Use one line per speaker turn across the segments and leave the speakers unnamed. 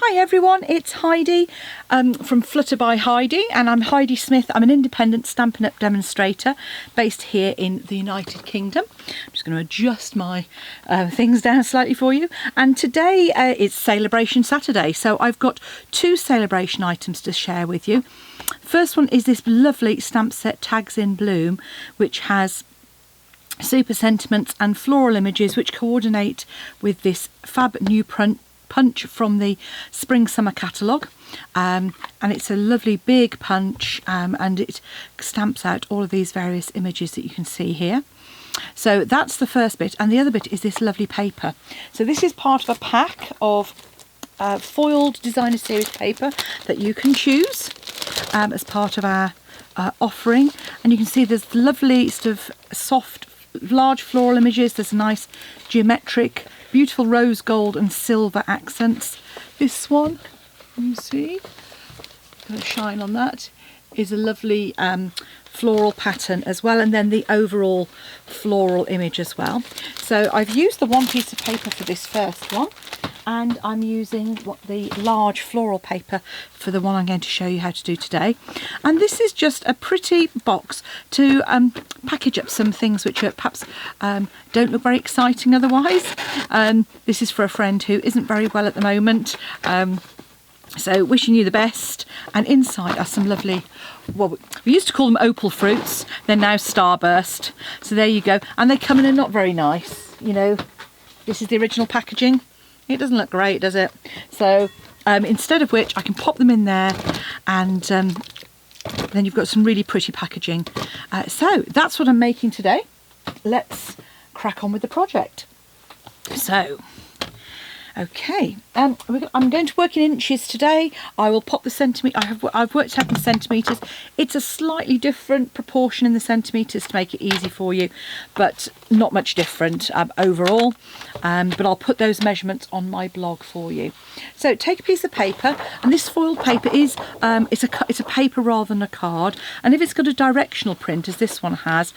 Hi everyone, it's Heidi from Flutter by Heidi, and I'm Heidi Smith. I'm an independent Stampin' Up demonstrator based here in the United Kingdom. I'm just going to adjust my things down slightly for you. And today it's Celebration Saturday, so I've got two celebration items to share with you. First one is this lovely stamp set Tags in Bloom, which has super sentiments and floral images which coordinate with this fab new punch from the spring summer catalogue, and it's a lovely big punch, and it stamps out all of these various images that you can see here. So that's the first bit, and the other bit is this lovely paper. So this is part of a pack of foiled designer series paper that you can choose as part of our offering, and you can see there's lovely sort of soft large floral images. There's a nice geometric beautiful rose gold and silver accents. This one, you see, going to shine on that, is a lovely floral pattern as well, and then the overall floral image as well. So I've used the one piece of paper for this first one, and I'm using the large floral paper for the one I'm going to show you how to do today. And this is just a pretty box to package up some things which are perhaps don't look very exciting otherwise. This is for a friend who isn't very well at the moment. So wishing you the best. And inside are some lovely, well, we used to call them opal fruits, they're now starburst. So there you go, and they come in a not very nice, you know, this is the original packaging. It doesn't look great, does it? So instead of which I can pop them in there, and then you've got some really pretty packaging. So that's what I'm making today. Let's crack on with the project. So okay, I'm going to work in inches today. I will pop the centimetre. I've worked out in centimetres. It's a slightly different proportion in the centimetres to make it easy for you, but not much different overall. But I'll put those measurements on my blog for you. So take a piece of paper, and this foiled paper is it's a paper rather than a card. And if it's got a directional print, as this one has,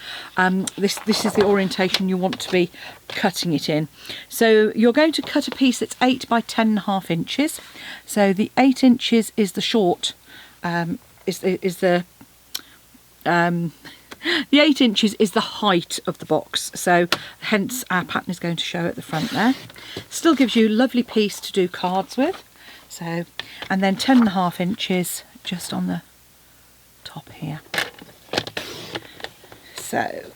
this is the orientation you want to be cutting it in. So you're going to cut a piece that's 8 by 10.5 inches. So the 8 inches is the short, the 8 inches is the height of the box, so hence our pattern is going to show at the front there. Still gives you a lovely piece to do cards with. So, and then 10.5 inches just on the top here. So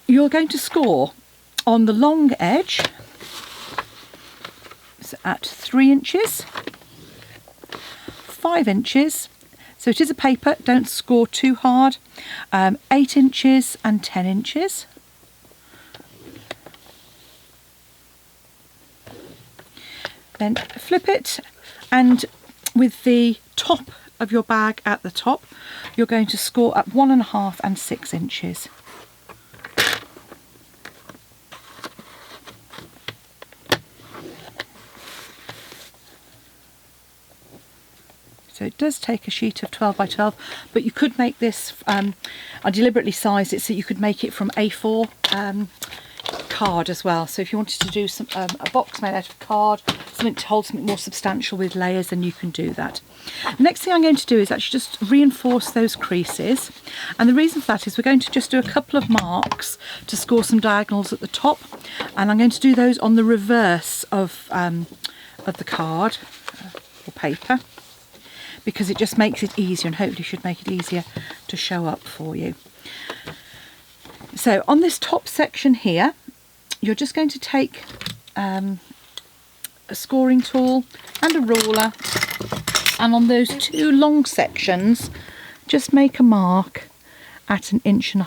you're going to score on the long edge, so at 3 inches, 5 inches, so it is a paper, don't score too hard, 8 inches and 10 inches. Then flip it, and with the top of your bag at the top, you're going to score at 1.5 and 6 inches. So it does take a sheet of 12 by 12, but you could make this, I deliberately sized it so you could make it from A4 card as well. So if you wanted to do some a box made out of card, something to hold something more substantial with layers, then you can do that. The next thing I'm going to do is actually just reinforce those creases, and the reason for that is we're going to just do a couple of marks to score some diagonals at the top, and I'm going to do those on the reverse of the card or paper, because it just makes it easier, and hopefully should make it easier to show up for you. So on this top section here, you're just going to take a scoring tool and a ruler, and on those two long sections just make a mark at 1.5 inches,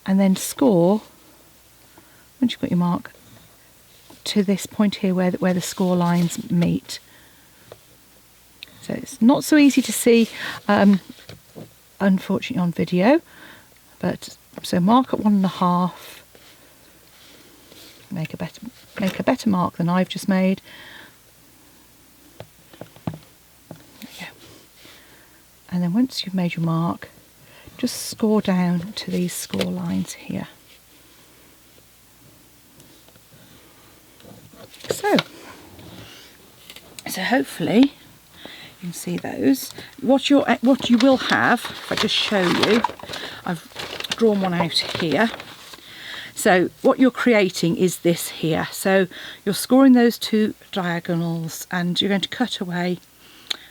and then score, once you've got your mark, to this point here where the score lines meet. So it's not so easy to see, unfortunately, on video, but so mark at 1.5, make a better mark than I've just made. There you go. And then once you've made your mark, just score down to these score lines here. like so. So hopefully you can see those. What you will have, if I just show you, I've drawn one out here. So what you're creating is this here. So you're scoring those two diagonals and you're going to cut away.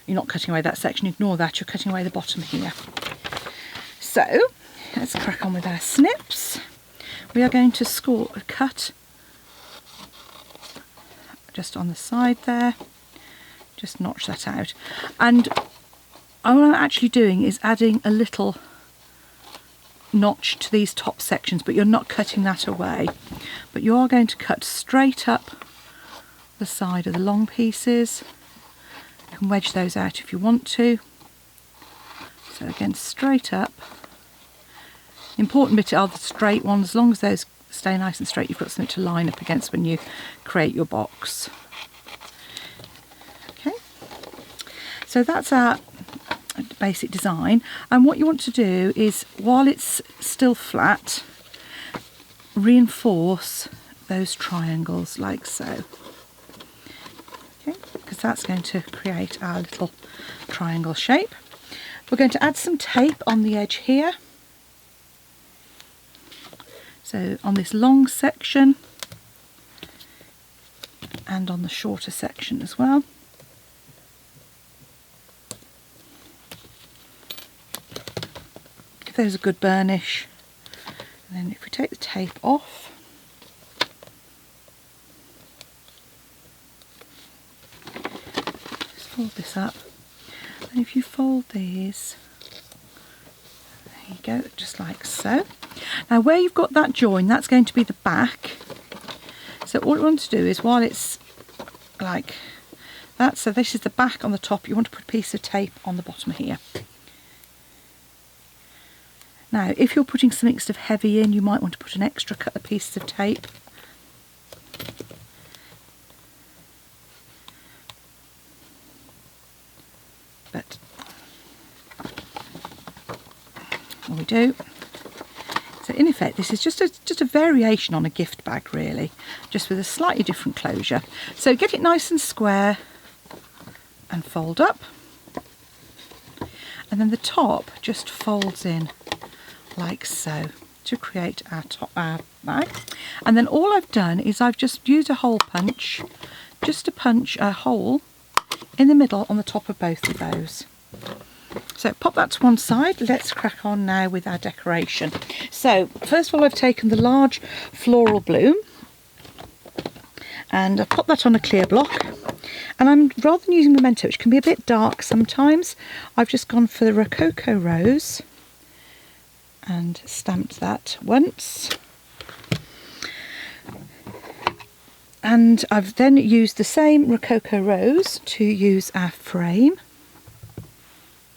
You're not cutting away that section, ignore that, you're cutting away the bottom here. So let's crack on with our snips. We are going to cut just on the side there, just notch that out. And what I'm actually doing is adding a little notch to these top sections, but you're not cutting that away, but you are going to cut straight up the side of the long pieces. You can wedge those out if you want to. So again, straight up. The important bit are the straight ones. As long as those stay nice and straight, you've got something to line up against when you create your box. Okay, so that's our basic design, and what you want to do is, while it's still flat, reinforce those triangles like so. Okay, because that's going to create our little triangle shape. We're going to add some tape on the edge here, so on this long section and on the shorter section as well. There's a good burnish, and then if we take the tape off, just fold this up, and if you fold these, there you go, just like so. Now where you've got that join, that's going to be the back, so all you want to do is, while it's like that, so this is the back on the top, you want to put a piece of tape on the bottom here. Now, if you're putting something sort of heavy in, you might want to put an extra couple of pieces of tape. But what we do, so in effect, this is just a variation on a gift bag, really, just with a slightly different closure. So get it nice and square and fold up, and then the top just folds in like so to create our bag. And then all I've done is I've just used a hole punch just to punch a hole in the middle on the top of both of those. So pop that to one side. Let's crack on now with our decoration. So first of all, I've taken the large floral bloom and I've popped that on a clear block, and I'm, rather than using Memento, which can be a bit dark sometimes, I've just gone for the Rococo Rose and stamped that once. And I've then used the same Rococo Rose to use our frame,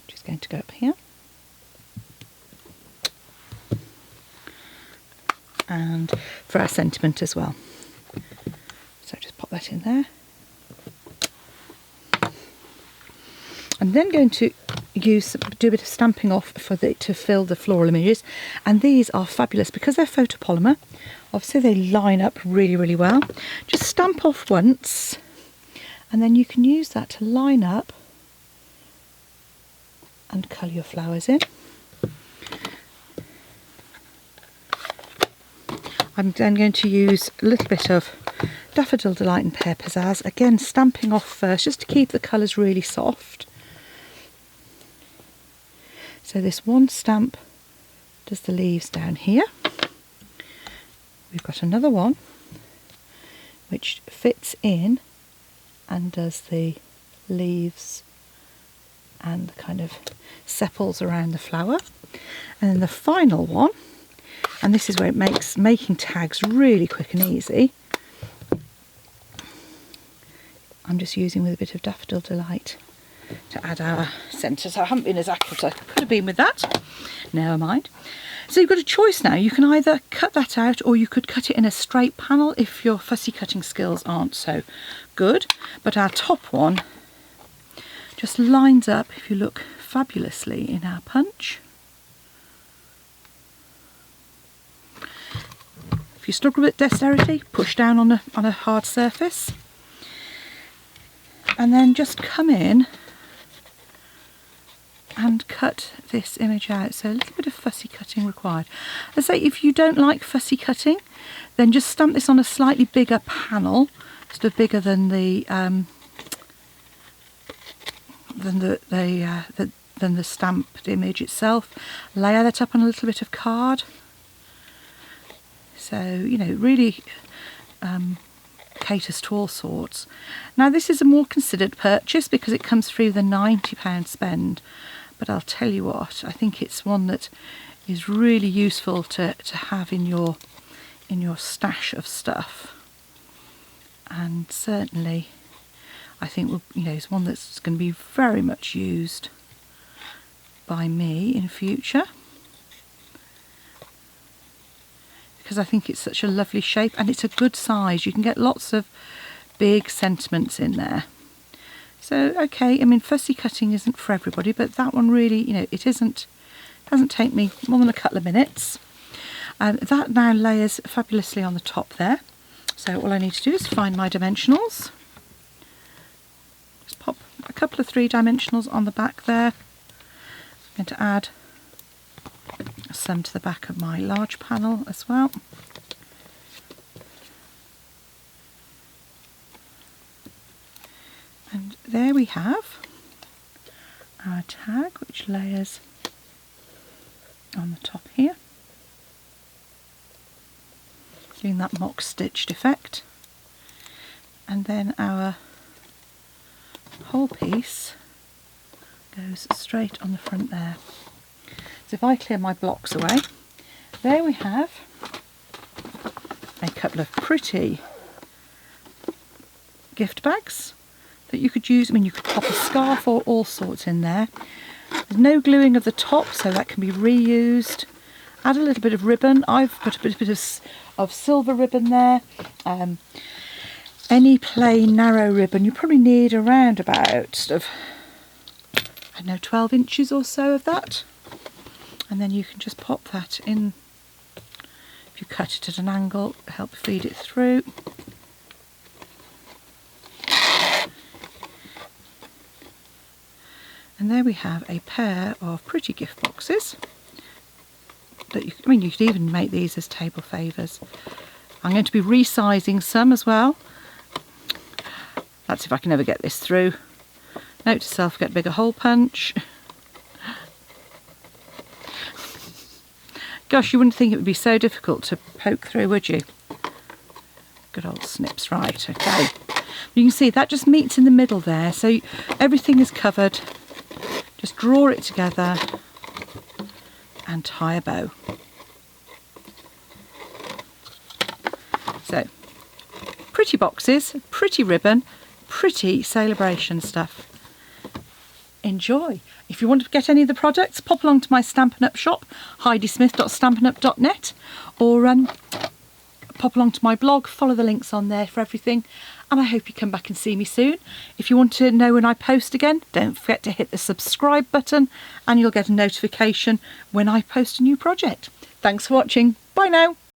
which is going to go up here. And for our sentiment as well. So just pop that in there. I'm then going to do a bit of stamping off to fill the floral images, and these are fabulous because they're photopolymer. Obviously they line up really, really well. Just stamp off once, and then you can use that to line up and colour your flowers in. I'm then going to use a little bit of Daffodil Delight and Pear Pizzazz, again stamping off first just to keep the colours really soft. So this one stamp does the leaves down here. We've got another one which fits in and does the leaves and the kind of sepals around the flower. And then the final one, and this is where it makes making tags really quick and easy. I'm just using with a bit of Daffodil Delight to add our centre. So I haven't been as accurate as I could have been with that. Never mind. So you've got a choice now. You can either cut that out or you could cut it in a straight panel if your fussy cutting skills aren't so good. But our top one just lines up, if you look, fabulously in our punch. If you struggle with dexterity, push down on a hard surface. and then just come in and cut this image out. So a little bit of fussy cutting required. I say if you don't like fussy cutting, then just stamp this on a slightly bigger panel, sort of bigger than the stamped image itself. Layer that up on a little bit of card. So, you know, really caters to all sorts. Now this is a more considered purchase because it comes free with a £90 spend, but I'll tell you what, I think it's one that is really useful to have in your stash of stuff, and certainly I think it's one that's going to be very much used by me in future, because I think it's such a lovely shape and it's a good size. You can get lots of big sentiments in there. So okay, I mean, fussy cutting isn't for everybody, but that one really, it doesn't take me more than a couple of minutes. That now layers fabulously on the top there. So all I need to do is find my dimensionals. Just pop a couple of 3-dimensionals on the back there. I'm going to add some to the back of my large panel as well. And there we have our tag, which layers on the top here, doing that mock stitched effect. And then our whole piece goes straight on the front there. So if I clear my blocks away, there we have a couple of pretty gift bags that you could use. I mean, you could pop a scarf or all sorts in there. There's no gluing of the top, so that can be reused. Add a little bit of ribbon. I've got a bit of silver ribbon there. Any plain narrow ribbon, you probably need around about sort of, I don't know, 12 inches or so of that. And then you can just pop that in. If you cut it at an angle, help feed it through. And there we have a pair of pretty gift boxes. That you could even make these as table favours. I'm going to be resizing some as well. That's if I can ever get this through. Note to self, get bigger hole punch. Gosh, you wouldn't think it would be so difficult to poke through, would you? Good old snips, right, okay. You can see that just meets in the middle there, so everything is covered. Just draw it together and tie a bow. So, pretty boxes, pretty ribbon, pretty celebration stuff. Enjoy. If you want to get any of the products, pop along to my Stampin' Up shop, heidismith.stampinup.net, or pop along to my blog, follow the links on there for everything, and I hope you come back and see me soon. If you want to know when I post again, don't forget to hit the subscribe button and you'll get a notification when I post a new project. Thanks for watching. Bye now.